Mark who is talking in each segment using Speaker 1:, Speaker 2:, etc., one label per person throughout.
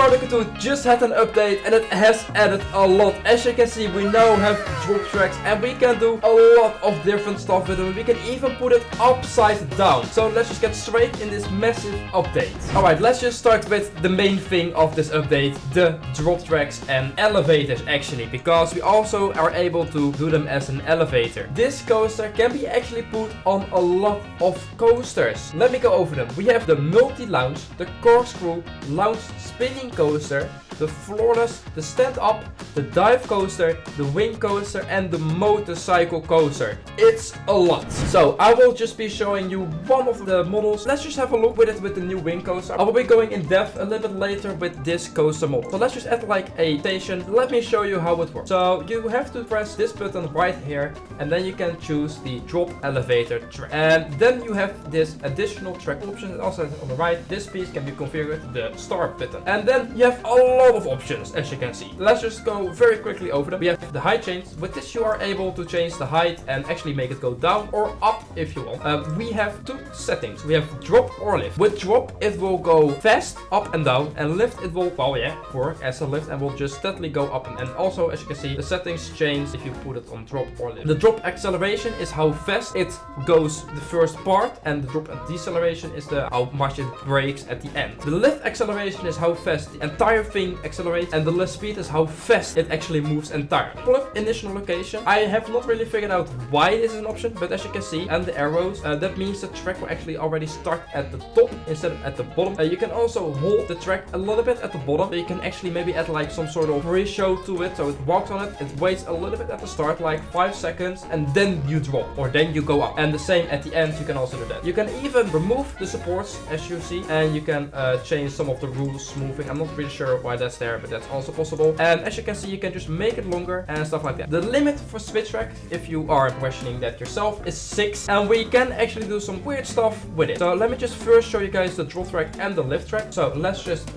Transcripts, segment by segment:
Speaker 1: Tycoon 2 just had an update and it has added a lot. As you can see, we now have drop tracks and we can do a lot of different stuff with them. We can even put it upside down. So let's just get straight in this massive update. Alright, let's just start with the main thing of this update, the drop tracks and elevators actually, because we also are able to do them as an elevator. This coaster can be actually put on a lot of coasters. Let me go over them. We have the multi-lounge, the corkscrew, lounge spinning coaster, the floorless, the stand-up, the dive coaster, the wing coaster, and the motorcycle coaster. It's a lot. So I will just be showing you one of the models. Let's just have a look with it with the new wing coaster. I will be going in depth a little bit later with this coaster model. So let's just add like a station. Let me show you how it works. So you have to press this button right here, and then you can choose the drop elevator track. And then you have this additional track option. Also on the right, this piece can be configured with the start button. And then you have a lot of options, as you can see. Let's just go very quickly over them. We have the height change. With this you are able to change the height and actually make it go down or up if you want. We have two settings. We have drop or lift. With drop it will go fast up and down, and lift it will, well yeah, work as a lift and will just steadily go up. And also, as you can see, the settings change if you put it on drop or lift. The drop acceleration is how fast it goes the first part, and the drop and deceleration is how much it brakes at the end. The lift acceleration is how fast the entire thing accelerates, and the lift speed is how fast it actually moves entirely. Plug initial location. I have not really figured out why this is an option, but as you can see, and the arrows, that means the track will actually already start at the top instead of at the bottom. You can also hold the track a little bit at the bottom, so you can actually maybe add like some sort of pre-show to it, so it walks on it, it waits a little bit at the start, like 5 seconds, and then you drop, or then you go up. And the same at the end, you can also do that. You can even remove the supports, as you see, and you can change some of the rules smoothing. I'm not really sure why that's there, but that's also possible. And as you can see, you can just make it longer and stuff like that. The limit for switch track, if you are questioning that yourself, is 6, and we can actually do some weird stuff with it. So let me just first show you guys the drop track and the lift track. So let's just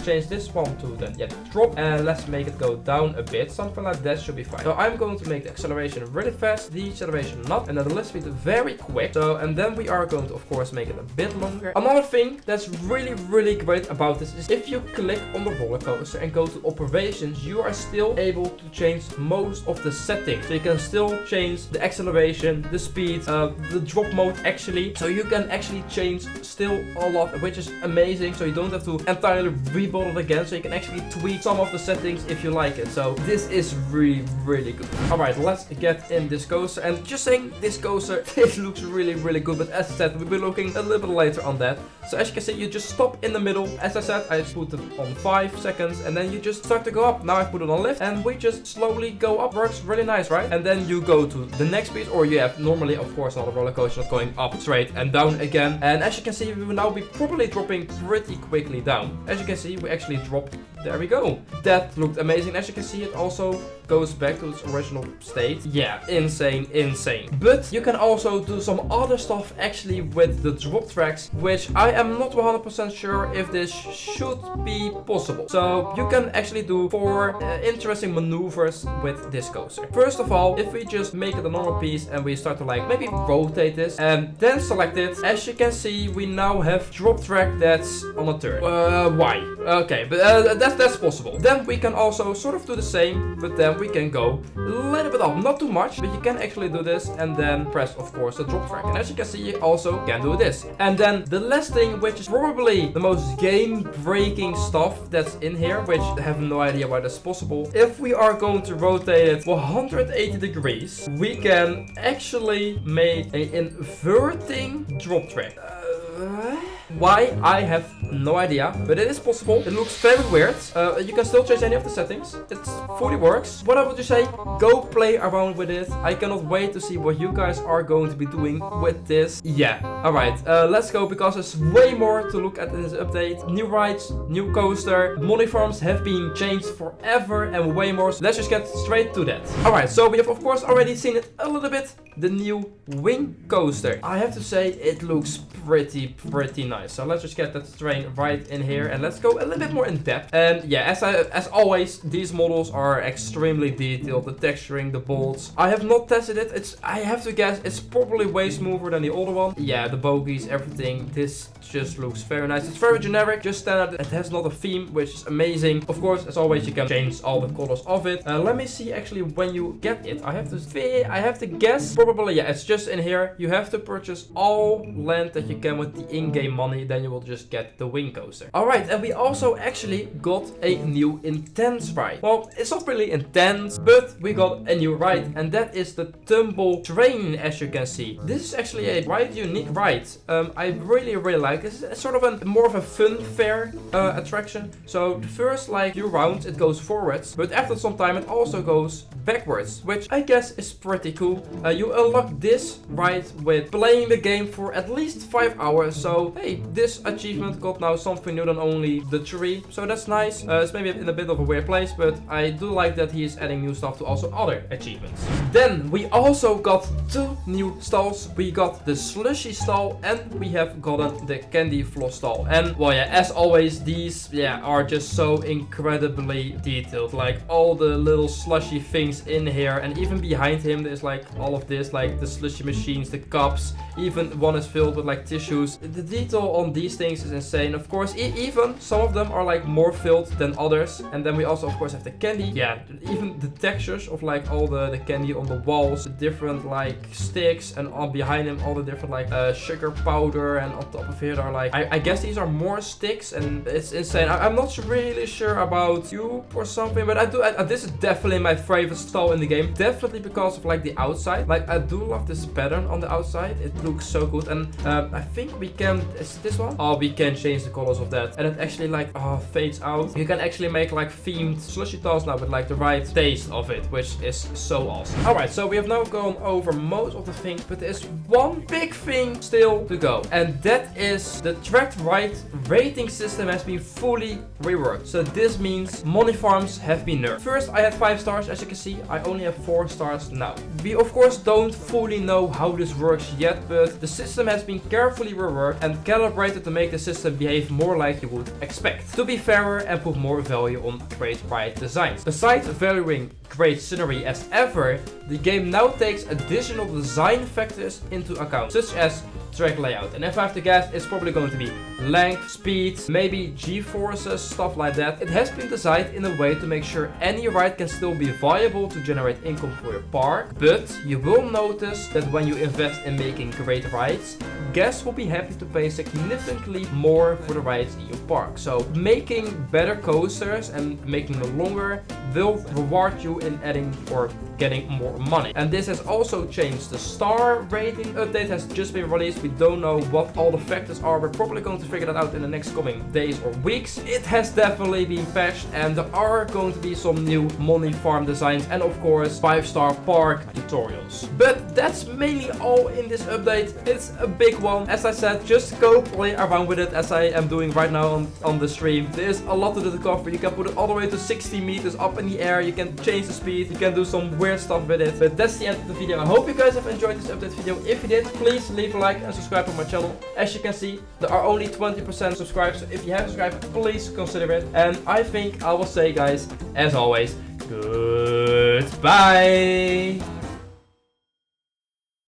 Speaker 1: change this one to the drop, and let's make it go down a bit. Something like that should be fine. So I'm going to make the acceleration really fast, the deceleration not, and then the lift speed very quick. So, and then we are going to of course make it a bit longer. Another thing that's really great about this is if you click on the roller coaster and go to operations, you are still able to change most of the settings. So you can still change the acceleration, the speed, the drop mode actually. So you can actually change still a lot, which is amazing. So you don't have to entirely rebuild it again. So you can actually tweak some of the settings if you like it. So this is really good. Alright, let's get in this coaster. And just saying, this coaster, it looks really good. But as I said, we'll be looking a little bit later on that. So as you can see, you just stop in the middle. As I said, I put it on 5 seconds, and then you just start to go up. Now I put it on lift, and we just slowly go up. Works really nice, right? And then you go to the next piece, or you have normally, of course, not a roller coaster, not going up straight and down again. And as you can see, we will now be probably dropping pretty quickly down. As you can see, we actually dropped. There we go. That looked amazing. As you can see, it also goes back to its original state. Yeah, insane. But you can also do some other stuff actually with the drop tracks, which I am not 100% sure if this should be possible. So you can actually do 4 interesting maneuvers with this coaster. First of all, if we just make it a normal piece and we start to like maybe rotate this and then select it, as you can see, we now have drop track that's on a turn. Why? Okay, but that's possible. Then we can also sort of do the same, but then we can go a little bit up, not too much, but you can actually do this and then press, of course, the drop track. And as you can see, you also can do this. And then the last thing, which is probably the most game-breaking stuff that's in here, which I have no idea why that's possible. If we are going to rotate it 180 degrees, we can actually make an inverting drop track. Why? I have no idea, but it is possible. It looks very weird. You can still change any of the settings. It fully works. What I would just say, go play around with it. I cannot wait to see what you guys are going to be doing with this. Yeah, alright, let's go, because there's way more to look at in this update. New rides, new coaster, money farms have been changed forever and way more. So let's just get straight to that. Alright, so we have of course already seen it a little bit. The new wing coaster. I have to say, it looks pretty nice. nice. So let's just get that terrain right in here and let's go a little bit more in depth. And yeah, as always, these models are extremely detailed. The texturing, the bolts. I have not tested it. I have to guess it's probably way smoother than the other one. Yeah, the bogies, everything. This just looks very nice. It's very generic, just standard. It has not a theme, which is amazing. Of course, as always, you can change all the colors of it. Let me see actually when you get it. I have to guess. Probably, yeah, it's just in here. You have to purchase all land that you can with the in-game money. Then you will just get the wing coaster. Alright, and we also actually got a new intense ride. Well, it's not really intense, but we got a new ride, and that is the Tumble Train, as you can see. This is actually a quite unique ride. I really like this. It's sort of more of a fun fair attraction. So the first like few rounds it goes forwards, but after some time it also goes backwards, which I guess is pretty cool. You unlock this ride with playing the game for at least 5 hours. So hey, this achievement got now something new than only the tree. So that's nice. It's maybe in a bit of a weird place, but I do like that he is adding new stuff to also other achievements. Then we also got 2 new stalls. We got the slushy stall and we have gotten the candy floss stall. And well, yeah, as always, these are just so incredibly detailed. Like all the little slushy things in here, and even behind him there's like all of this, like the slushy machines, the cups, even one is filled with like tissues. The detail on these things is insane. Of course, even some of them are like more filled than others. And then we also of course have the candy. Yeah, even the textures of like all the candy on the walls, the different like sticks, and on behind him all the different like sugar powder, and on top of here are like I guess these are more sticks, and it's insane. I'm not really sure about you or something, but this is definitely my favorite stall in the game. Definitely because of like the outside. Like I do love this pattern on the outside. It looks so good. And I think we can, is this one? Oh, we can change the colors of that. And it actually like fades out. You can actually make like themed slushy tiles now with like the right taste of it, which is so awesome. Alright, so we have now gone over most of the things, but there's one big thing still to go. And that is the tracked ride rating system has been fully reworked. So this means money farms have been nerfed. First I had 5 stars, as you can see. I only have 4 stars now. We of course don't fully know how this works yet, but the system has been carefully reworked and calibrated to make the system behave more like you would expect, to be fairer and put more value on great ride designs. Besides valuing great scenery as ever, the game now takes additional design factors into account, such as track layout. And if I have to guess, it's probably going to be length, speed, maybe G-forces, stuff like that. It has been designed in a way to make sure any ride can still be viable to generate income for your park, but you will notice that when you invest in making great rides, guests will be happy to pay significantly more for the rides in your park. So making better coasters and making them longer will reward you in adding or getting more money. And this has also changed. The star rating update has just been released. We don't know what all the factors are. We're probably going to figure that out in the next coming days or weeks. It has definitely been patched, and there are going to be some new money farm designs and of course 5-star park tutorials. But that's mainly all in this update. It's a big one. As I said, just go play around with it as I am doing right now on the stream. There's a lot to do to cover. You can put it all the way to 60 meters up in the air. You can change the speed. You can do some weird stuff with it. But that's the end of the video. I hope you guys have enjoyed this update video. If you did, please leave a like and subscribe to my channel. As you can see, there are only 20% subscribed. So if you haven't subscribed, please consider it. And I think I will say, guys, as always, goodbye.